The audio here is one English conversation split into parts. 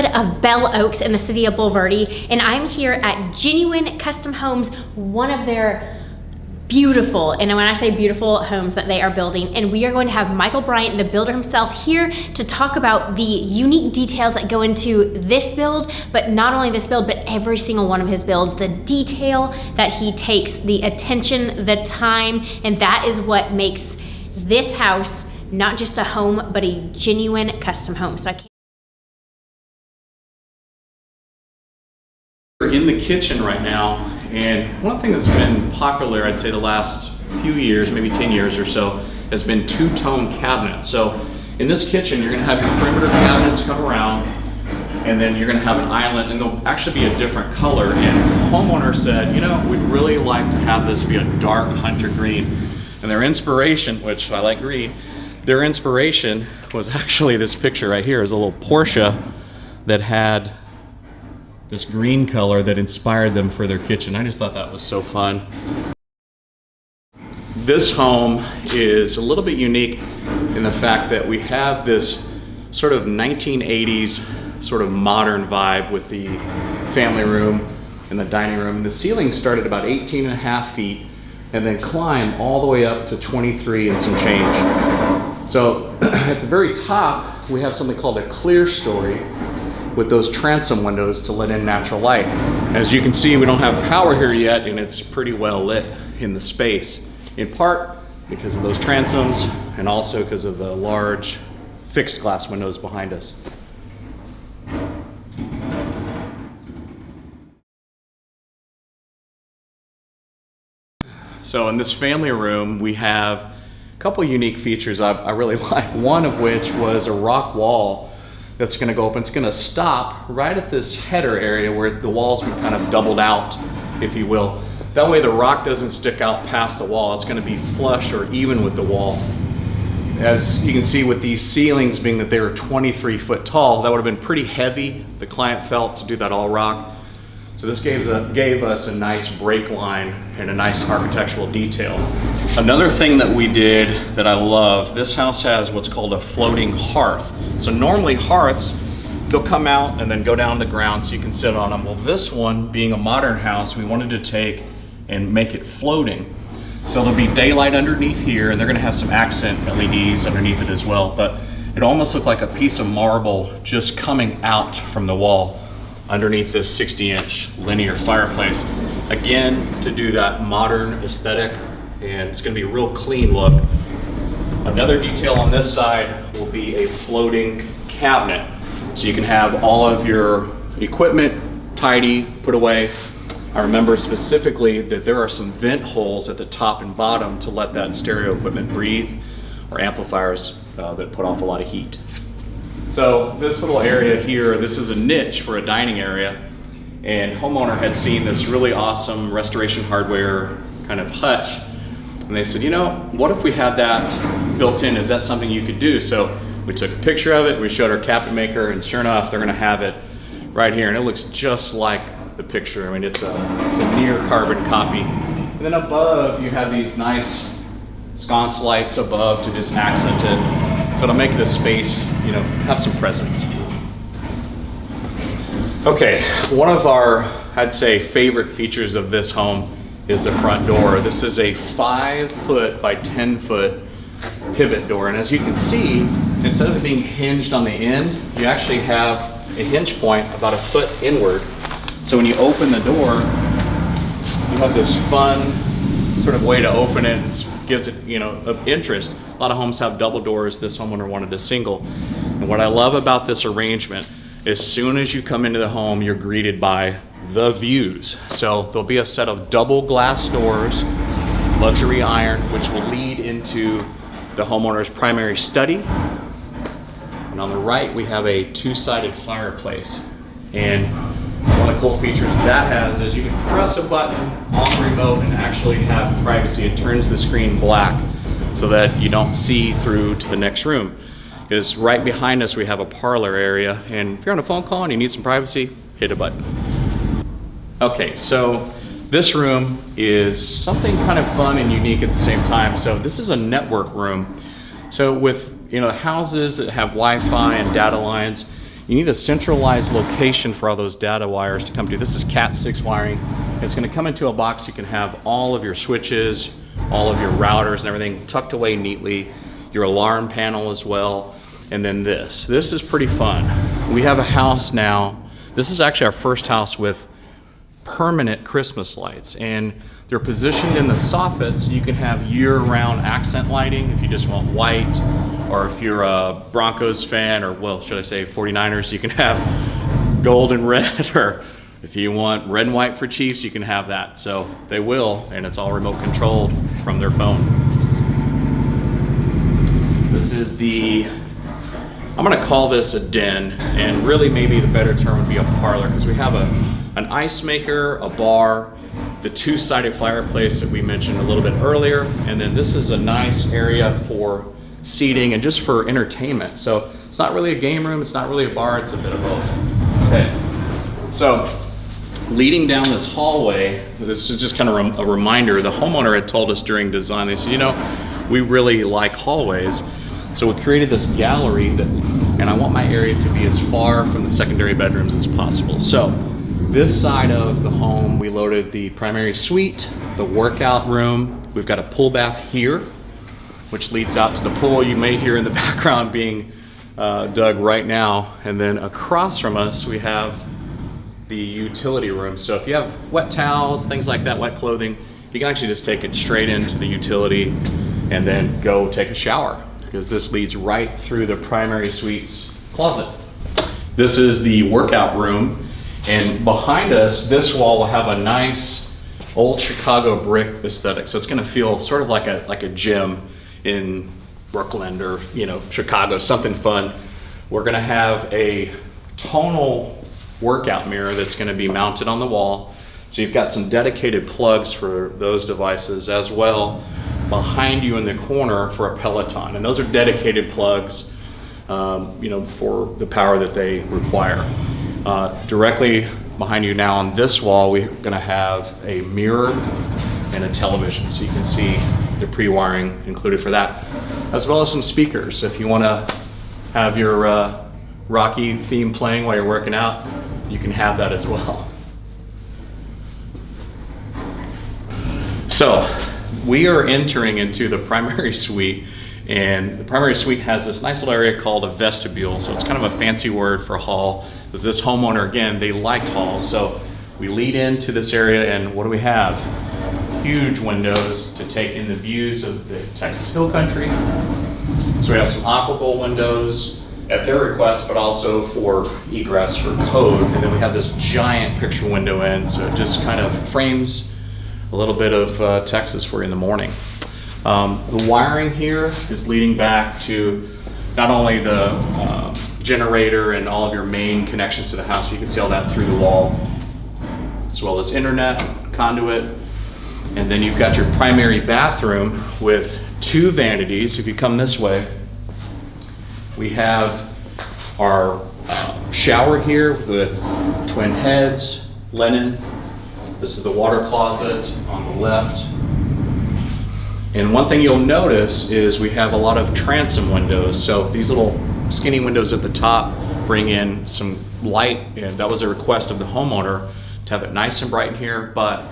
neighborhood of Bell Oaks in the city of Bulverde, and I'm here at Genuine Custom Homes, one of their beautiful, and when I say beautiful, homes that they are building. And we are going to have Michael Bryant, the builder himself, here to talk about the unique details that go into this build, but not only this build, but every single one of his builds, the detail that he takes, the attention, the time, and that is what makes this house not just a home, but a genuine custom home. So I can't. We're in the kitchen right now, and one thing that's been popular, I'd say the last few years, maybe 10 years or so, has been two-tone cabinets. So in this kitchen, you're gonna have your perimeter cabinets come around, and then you're gonna have an island, and they'll actually be a different color. And the homeowner said, you know, we'd really like to have this be a dark hunter green. And their inspiration, which I like green, their inspiration was actually this picture right here. Is a little Porsche that had this green color that inspired them for their kitchen. I just thought that was so fun. This home is a little bit unique in the fact that we have this sort of 1980s sort of modern vibe with the family room and the dining room. The ceiling started about 18.5 feet and then climb all the way up to 23 and some change. So at the very top, we have something called a clear story with those transom windows to let in natural light. As you can see, we don't have power here yet, and it's pretty well lit in the space, in part because of those transoms and also because of the large fixed glass windows behind us. So in this family room, we have a couple unique features I really like, one of which was a rock wall that's gonna go open. It's gonna stop right at this header area where the wall's been kind of doubled out, if you will. That way the rock doesn't stick out past the wall. It's gonna be flush or even with the wall. As you can see with these ceilings being that they were 23 foot tall, that would have been pretty heavy, the client felt, to do that all rock. So this gave us a nice break line and a nice architectural detail. Another thing that we did that I love, this house has what's called a floating hearth. So normally hearths, they'll come out and then go down the ground so you can sit on them. Well, this one, being a modern house, we wanted to take and make it floating. So there'll be daylight underneath here, and they're gonna have some accent LEDs underneath it as well, but it almost looked like a piece of marble just coming out from the wall underneath this 60-inch linear fireplace. Again, to do that modern aesthetic, and it's gonna be a real clean look. Another detail on this side will be a floating cabinet. So you can have all of your equipment tidy, put away. I remember specifically that there are some vent holes at the top and bottom to let that stereo equipment breathe, or amplifiers that put off a lot of heat. So this little area here, this is a niche for a dining area, and homeowner had seen this really awesome restoration hardware kind of hutch, and they said, you know, what if we had that built in? Is that something you could do? So we took a picture of it, we showed our cabinet maker, and sure enough, they're gonna have it right here, and it looks just like the picture. I mean, it's a near carbon copy. And then above, you have these nice sconce lights above to just accent it. So to make this space, you know, have some presence. Okay, one of our, I'd say, favorite features of this home is the front door. This is a 5 foot by 10 foot pivot door. And as you can see, instead of it being hinged on the end, you actually have a hinge point about 1 foot inward. So when you open the door, you have this fun sort of way to open it. It gives it, you know, of interest. A lot of homes have double doors. This homeowner wanted a single. And what I love about this arrangement, as soon as you come into the home, you're greeted by the views. So there'll be a set of double glass doors, luxury iron, which will lead into the homeowner's primary study. And on the right, we have a two-sided fireplace. And one of the cool features that has is you can press a button on the remote and actually have privacy. It turns the screen black so that you don't see through to the next room. Because right behind us we have a parlor area, and if you're on a phone call and you need some privacy, hit a button. Okay, so this room is something kind of fun and unique at the same time. So this is a network room. So with, you know, houses that have Wi-Fi and data lines, you need a centralized location for all those data wires to come to. This is Cat6 wiring. It's going to come into a box. You can have all of your switches, all of your routers and everything tucked away neatly, your alarm panel as well. And then this is pretty fun. We have a house now. This is actually our first house with permanent Christmas lights, and they're positioned in the soffits. You can have year-round accent lighting if you just want white, or if you're a Broncos fan, or well, should I say 49ers, you can have gold and red, or if you want red and white for Chiefs, you can have that. So they will, and it's all remote controlled from their phone. This is the, I'm gonna call this a den, and really maybe the better term would be a parlor, because we have an ice maker, a bar, the two-sided fireplace that we mentioned a little bit earlier, and then this is a nice area for seating and just for entertainment. So it's not really a game room, it's not really a bar, it's a bit of both. Okay, so leading down this hallway, this is just kind of a reminder, the homeowner had told us during design, they said, you know, we really like hallways. So we created this gallery and I want my area to be as far from the secondary bedrooms as possible. So this side of the home, we loaded the primary suite, the workout room. We've got a pool bath here, which leads out to the pool. You may hear in the background being dug right now. And then across from us, we have the utility room. So if you have wet towels, things like that, wet clothing, you can actually just take it straight into the utility and then go take a shower, because this leads right through the primary suite's closet. This is the workout room. And behind us, this wall will have a nice old Chicago brick aesthetic. So it's gonna feel sort of like a gym in Brooklyn or, you know, Chicago, something fun. We're gonna have a tonal workout mirror that's gonna be mounted on the wall. So you've got some dedicated plugs for those devices, as well behind you in the corner for a Peloton. And those are dedicated plugs, you know, for the power that they require. Directly behind you now on this wall, we're gonna have a mirror and a television, so you can see the pre-wiring included for that, as well as some speakers. If you wanna have your Rocky theme playing while you're working out, you can have that as well. So we are entering into the primary suite, and the primary suite has this nice little area called a vestibule. So it's kind of a fancy word for hall, because this homeowner, again, they liked halls. So we lead into this area, and what do we have? Huge windows to take in the views of the Texas Hill Country. So we have some operable windows at their request, but also for egress for code. And then we have this giant picture window in, so it just kind of frames a little bit of Texas for you in the morning. The wiring here is leading back to not only the generator and all of your main connections to the house, you can see all that through the wall, as well as internet, conduit. And then you've got your primary bathroom with two vanities. If you come this way, we have our shower here with twin heads, linen. This is the water closet on the left. And one thing you'll notice is we have a lot of transom windows. So these little skinny windows at the top bring in some light, and that was a request of the homeowner to have it nice and bright in here, but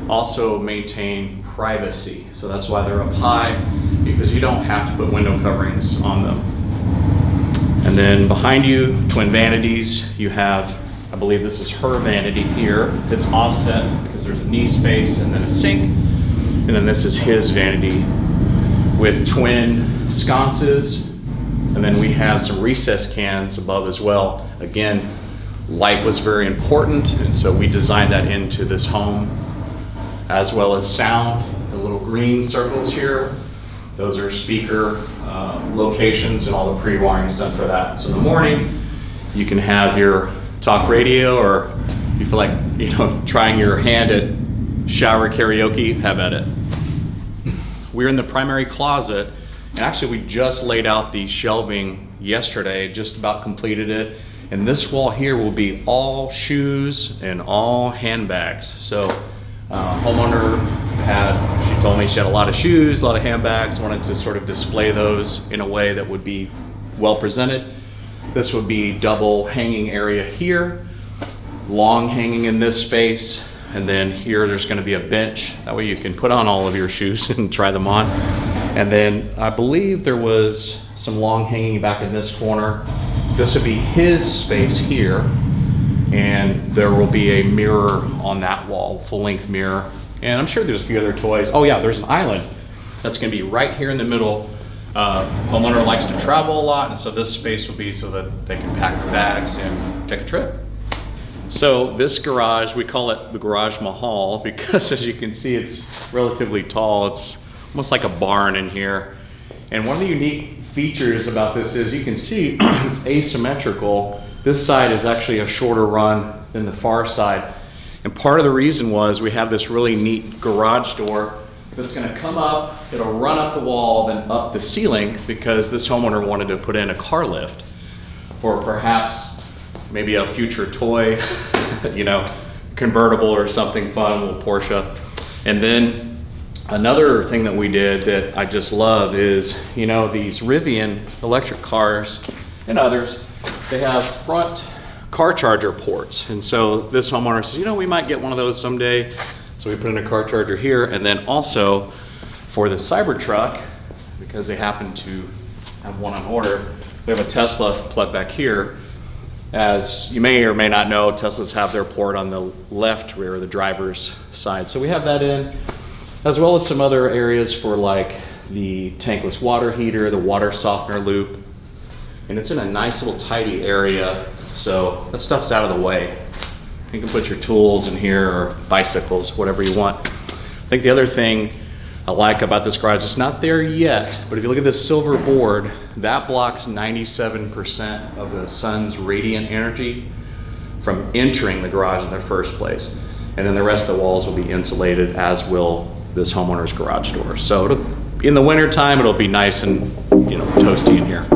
also maintain privacy. So that's why they're up high, because you don't have to put window coverings on them. And then behind you, twin vanities. You have, I believe this is her vanity here. It's offset because there's a knee space and then a sink. And then this is his vanity with twin sconces. And then we have some recess cans above as well. Again, light was very important, and so we designed that into this home, as well as sound. The little green circles here, those are speaker locations, and all the pre-wiring is done for that. So in the morning, you can have your talk radio, or you feel like, you know, trying your hand at shower karaoke, have at it. We're in the primary closet, and actually we just laid out the shelving yesterday, just about completed it. And this wall here will be all shoes and all handbags. So homeowner she told me she had a lot of shoes, a lot of handbags, wanted to sort of display those in a way that would be well presented. This would be double hanging area here, long hanging in this space, and then here there's going to be a bench. That way you can put on all of your shoes and try them on. And then I believe there was some long hanging back in this corner. This would be his space here, and there will be a mirror on that wall, full length mirror. And I'm sure there's a few other toys. Oh yeah, there's an island that's going to be right here in the middle. Homeowner likes to travel a lot, and so this space will be so that they can pack their bags and take a trip. So this garage, we call it the Garage Mahal because as you can see, it's relatively tall. It's almost like a barn in here. And one of the unique features about this is you can see it's asymmetrical. This side is actually a shorter run than the far side. And part of the reason was we have this really neat garage door that's going to come up, it'll run up the wall, then up the ceiling, because this homeowner wanted to put in a car lift for perhaps maybe a future toy, you know, convertible or something fun, a little Porsche. And then another thing that we did that I just love is, you know, these Rivian electric cars and others, they have front car charger ports. And so this homeowner says, you know, we might get one of those someday. So we put in a car charger here, and then also for the Cybertruck, because they happen to have one on order, we have a Tesla plug back here. As you may or may not know, Teslas have their port on the left rear, the driver's side. So we have that in, as well as some other areas for like the tankless water heater, the water softener loop. And it's in a nice little tidy area, so that stuff's out of the way. You can put your tools in here or bicycles, whatever you want. I think the other thing I like about this garage, it's not there yet, but if you look at this silver board, that blocks 97% of the sun's radiant energy from entering the garage in the first place. And then the rest of the walls will be insulated, as will this homeowner's garage door. So in the winter time, it'll be nice and, you know, toasty in here.